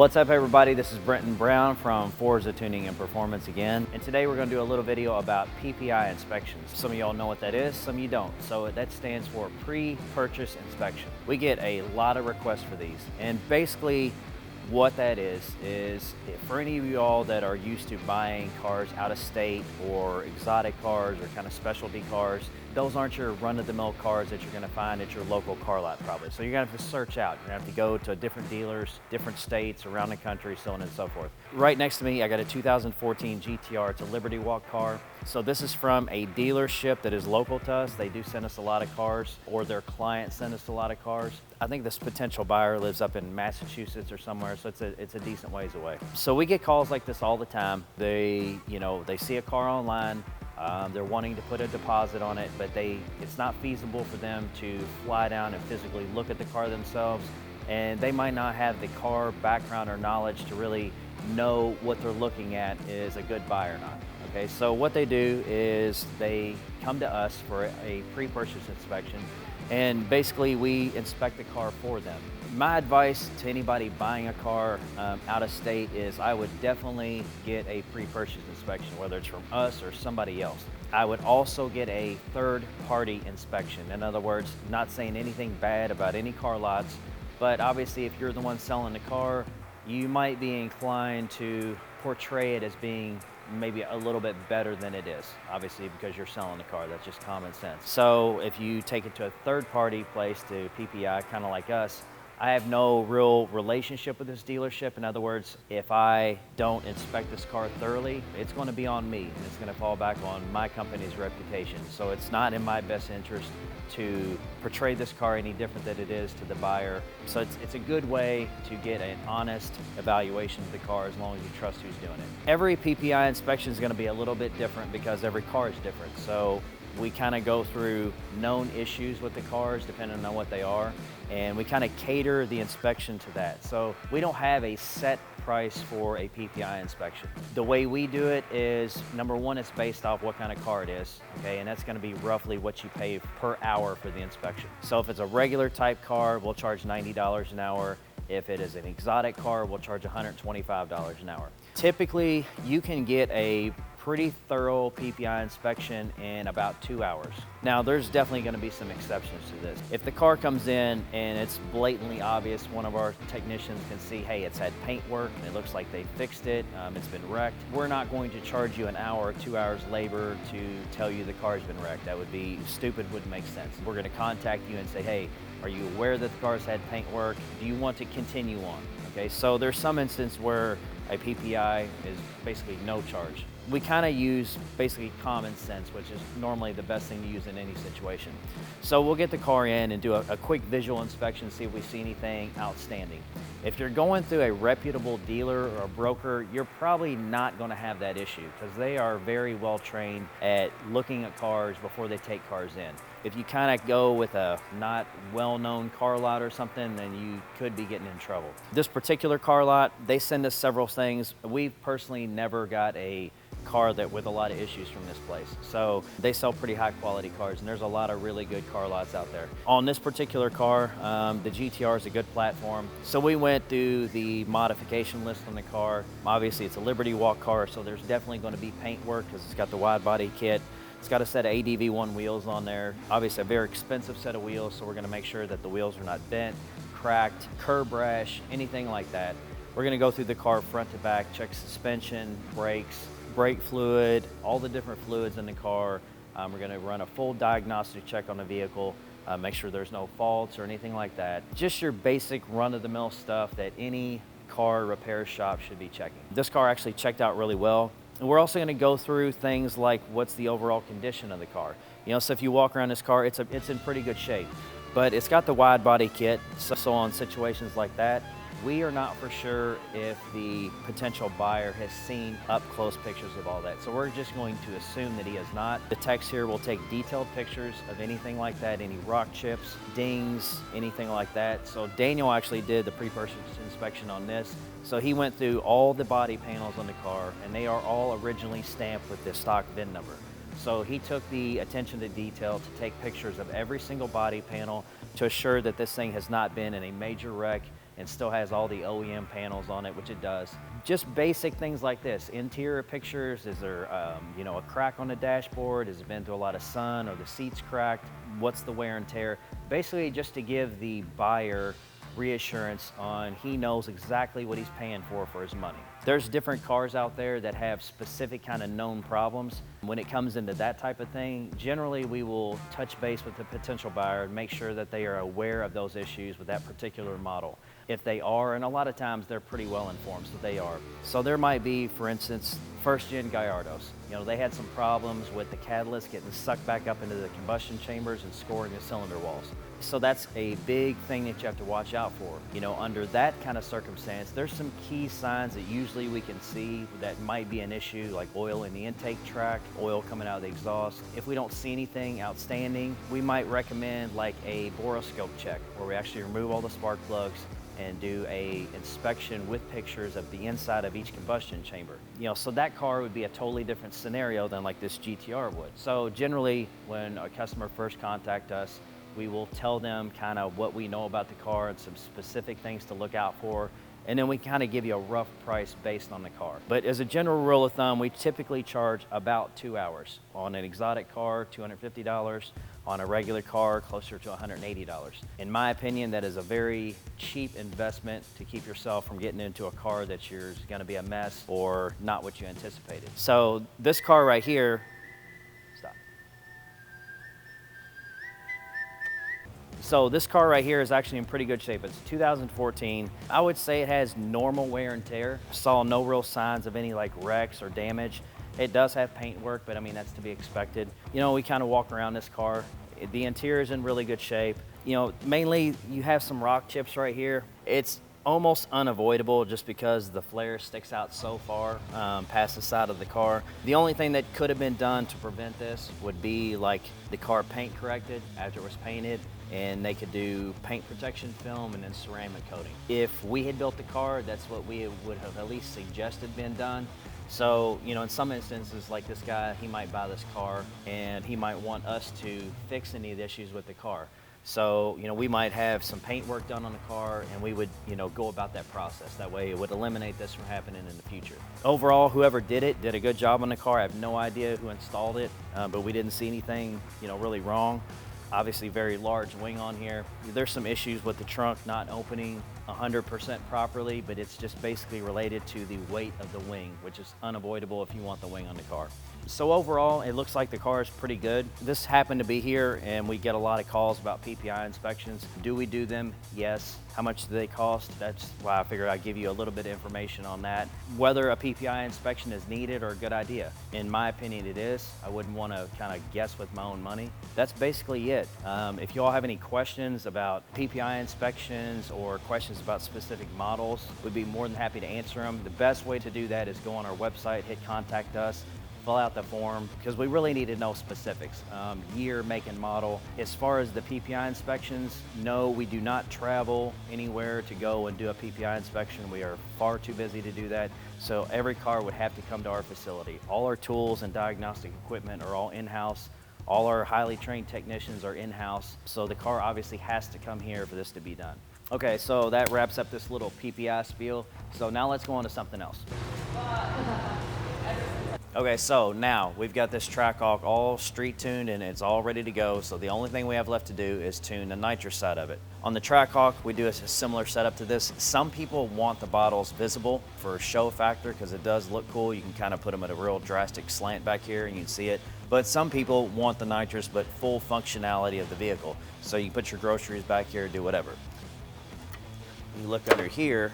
What's up everybody, this is Brenton Brown from Forza Tuning and Performance again. And today we're going to do a little video about PPI inspections. Some of y'all know what that is, some of you don't. So that stands for pre-purchase inspection. We get a lot of requests for these. And basically what that is for any of y'all that are used to buying cars out of state or exotic cars or kind of specialty cars, those aren't your run-of-the-mill cars that you're going to find at your local car lot probably. So you're going to have to search out. You're going to have to go to different dealers, different states around the country, so on and so forth. Right next to me, I got a 2014 GTR. It's a Liberty Walk car. So this is from a dealership that is local to us. They do send us a lot of cars, or their clients send us a lot of cars. I think this potential buyer lives up in Massachusetts or somewhere, so it's a decent ways away. So we get calls like this all the time. They see a car online. They're wanting to put a deposit on it, but it's not feasible for them to fly down and physically look at the car themselves, and they might not have the car background or knowledge to really know what they're looking at is a good buy or not. Okay, so what they do is they come to us for a pre-purchase inspection, and basically we inspect the car for them. My advice to anybody buying a car out of state is I would definitely get a pre-purchase inspection, whether it's from us or somebody else. I would also get a third-party inspection. In other words, not saying anything bad about any car lots, but obviously if you're the one selling the car, you might be inclined to portray it as being maybe a little bit better than it is, obviously because you're selling the car. That's just common sense. So if you take it to a third-party place, to PPI, kind of like us, I have no real relationship with this dealership. In other words, if I don't inspect this car thoroughly, it's going to be on me, and it's going to fall back on my company's reputation. So it's not in my best interest to portray this car any different than it is to the buyer. So it's a good way to get an honest evaluation of the car as long as you trust who's doing it. Every PPI inspection is going to be a little bit different because every car is different. So we kind of go through known issues with the cars depending on what they are, and we kind of cater the inspection to that. So we don't have a set price for a PPI inspection. The way we do it is, number one, it's based off what kind of car it is, okay, and that's going to be roughly what you pay per hour for the inspection. So if it's a regular type car, we'll charge $90 an hour. If it is an exotic car, we'll charge $125 an hour. Typically, you can get a pretty thorough PPI inspection in about 2 hours. Now, there's definitely going to be some exceptions to this. If the car comes in and it's blatantly obvious, one of our technicians can see, hey, it's had paint work, and it looks like they fixed it, it's been wrecked, we're not going to charge you an hour or 2 hours labor to tell you the car's been wrecked. That would be stupid, wouldn't make sense. We're going to contact you and say, hey, are you aware that the car's had paint work? Do you want to continue on? Okay, so there's some instance where a PPI is basically no charge. We kind of use basically common sense, which is normally the best thing to use in any situation. So we'll get the car in and do a quick visual inspection, see if we see anything outstanding. If you're going through a reputable dealer or a broker, you're probably not going to have that issue because they are very well trained at looking at cars before they take cars in. If you kind of go with a not well-known car lot or something, then you could be getting in trouble. This particular car lot, they send us several things. We've personally never got a car that with a lot of issues from this place. So they sell pretty high quality cars, and there's a lot of really good car lots out there. On this particular car, the GTR is a good platform. So we went through the modification list on the car. Obviously it's a Liberty Walk car, so there's definitely going to be paint work because it's got the wide body kit. It's got a set of ADV1 wheels on there. Obviously a very expensive set of wheels, so we're going to make sure that the wheels are not bent, cracked, curb rash, anything like that. We're going to go through the car front to back, check suspension, brakes, brake fluid, all the different fluids in the car. We're going to run a full diagnostic check on the vehicle, make sure there's no faults or anything like that. Just your basic run-of-the-mill stuff that any car repair shop should be checking. This car actually checked out really well. And we're also going to go through things like what's the overall condition of the car. You know, so if you walk around this car, it's in pretty good shape. But it's got the wide body kit, so on situations like that, we are not for sure if the potential buyer has seen up close pictures of all that. So we're just going to assume that he has not. The techs here will take detailed pictures of anything like that, any rock chips, dings, anything like that. So Daniel actually did the pre-purchase inspection on this. So he went through all the body panels on the car, and they are all originally stamped with the stock VIN number. So he took the attention to detail to take pictures of every single body panel to assure that this thing has not been in a major wreck and still has all the OEM panels on it, which it does. Just basic things like this. Interior pictures, is there you know, a crack on the dashboard? Has it been through a lot of sun, or the seats cracked? What's the wear and tear? Basically just to give the buyer reassurance on he knows exactly what he's paying for his money. There's different cars out there that have specific kind of known problems. When it comes into that type of thing, generally we will touch base with the potential buyer and make sure that they are aware of those issues with that particular model. If they are, and a lot of times they're pretty well informed, so they are. So there might be, for instance, first-gen Gallardos. You know, they had some problems with the catalyst getting sucked back up into the combustion chambers and scoring the cylinder walls. So that's a big thing that you have to watch out for. You know, under that kind of circumstance, there's some key signs that usually we can see that might be an issue, like oil in the intake tract, oil coming out of the exhaust. If we don't see anything outstanding, we might recommend like a boroscope check, where we actually remove all the spark plugs and do a inspection with pictures of the inside of each combustion chamber. You know, so that car would be a totally different scenario than like this GTR would. So generally, when a customer first contacts us, we will tell them kind of what we know about the car and some specific things to look out for. And then we kind of give you a rough price based on the car. But as a general rule of thumb, we typically charge about 2 hours. On an exotic car, $250. On a regular car, closer to $180. In my opinion, that is a very cheap investment to keep yourself from getting into a car that you're gonna be a mess or not what you anticipated. So this car right here, stop. So this car right here is actually in pretty good shape. It's 2014. I would say it has normal wear and tear. Saw no real signs of any like wrecks or damage. It does have paint work, but I mean, that's to be expected. You know, we kind of walk around this car. The interior is in really good shape. You know, mainly you have some rock chips right here. It's almost unavoidable just because the flare sticks out so far past the side of the car. The only thing that could have been done to prevent this would be like the car paint corrected after it was painted, and they could do paint protection film and then ceramic coating. If we had built the car, that's what we would have at least suggested been done. So, you know, in some instances, like this guy, he might buy this car and he might want us to fix any of the issues with the car. So, you know, we might have some paint work done on the car, and we would, you know, go about that process. That way it would eliminate this from happening in the future. Overall, whoever did it did a good job on the car. I have no idea who installed it, but we didn't see anything, you know, really wrong. Obviously very large wing on here. There's some issues with the trunk not opening 100% properly, but it's just basically related to the weight of the wing, which is unavoidable if you want the wing on the car. So overall, it looks like the car is pretty good. This happened to be here, and we get a lot of calls about PPI inspections. Do we do them? Yes. How much do they cost? That's why I figured I'd give you a little bit of information on that. Whether a PPI inspection is needed or a good idea. In my opinion, it is. I wouldn't want to kind of guess with my own money. That's basically it. If you all have any questions about PPI inspections or questions about specific models, we'd be more than happy to answer them. The best way to do that is go on our website, hit contact us, fill out the form, because we really need to know specifics, year, make, and model. As far as the PPI inspections, no, we do not travel anywhere to go and do a PPI inspection. We are far too busy to do that, so every car would have to come to our facility. All our tools and diagnostic equipment are all in-house. All our highly trained technicians are in-house, so the car obviously has to come here for this to be done. Okay, so that wraps up this little PPI spiel. So now let's go on to something else. Okay, so now we've got this Trackhawk all street tuned and it's all ready to go. So the only thing we have left to do is tune the nitrous side of it. On the Trackhawk, we do a similar setup to this. Some people want the bottles visible for show factor because it does look cool. You can kind of put them at a real drastic slant back here and you can see it. But some people want the nitrous but full functionality of the vehicle. So you put your groceries back here, do whatever. You look under here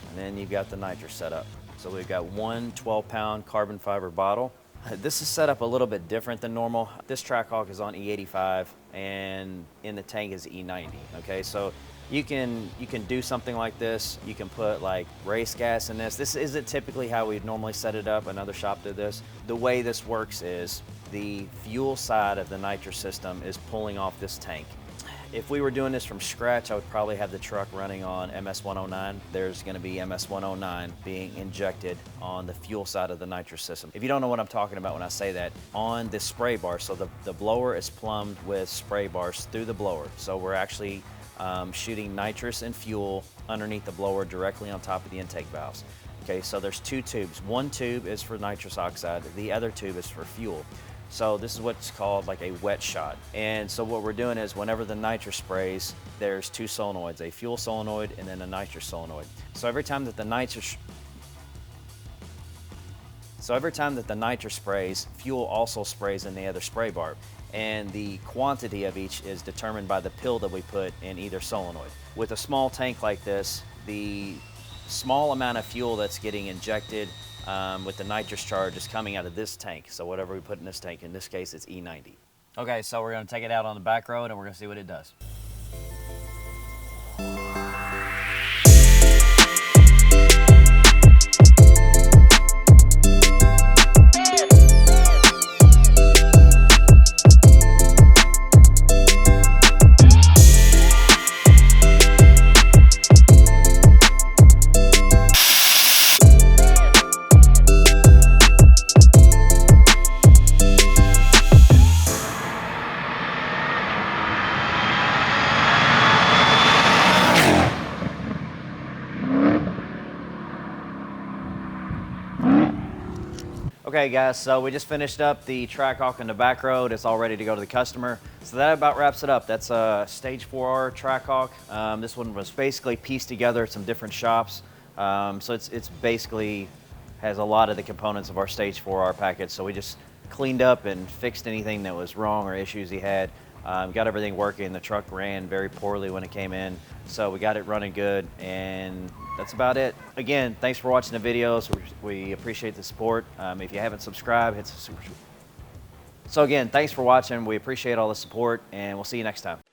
and then you've got the nitrous set up. So we've got one 12-pound carbon fiber bottle. This is set up a little bit different than normal. This Trackhawk is on E85 and in the tank is E90, okay? So you can do something like this. You can put like race gas in this. This isn't typically how we'd normally set it up. Another shop did this. The way this works is the fuel side of the nitrous system is pulling off this tank. If we were doing this from scratch, I would probably have the truck running on MS-109. There's gonna be MS-109 being injected on the fuel side of the nitrous system. If you don't know what I'm talking about when I say that, on the spray bar, so the blower is plumbed with spray bars through the blower. So we're actually shooting nitrous and fuel underneath the blower directly on top of the intake valves. Okay, so there's two tubes. One tube is for nitrous oxide, the other tube is for fuel. So this is what's called like a wet shot. And so what we're doing is whenever the nitrous sprays, there's two solenoids, a fuel solenoid and then a nitrous solenoid. So every time that the nitrous sprays, fuel also sprays in the other spray bar. And the quantity of each is determined by the pill that we put in either solenoid. With a small tank like this, the small amount of fuel that's getting injected with the nitrous charge is coming out of this tank. So whatever we put in this tank, in this case it's E90. Okay, so we're gonna take it out on the back road and we're gonna see what it does. Okay guys, so we just finished up the Trackhawk on the back road. It's all ready to go to the customer. So that about wraps it up. That's a Stage 4R Trackhawk. This one was basically pieced together at some different shops. So it's basically has a lot of the components of our Stage 4R package. So we just cleaned up and fixed anything that was wrong or issues he had. Got everything working. The truck ran very poorly when it came in. So we got it running good, and that's about it. Again, thanks for watching the videos. We appreciate the support. If you haven't subscribed, hit the super. So again, thanks for watching. We appreciate all the support, and we'll see you next time.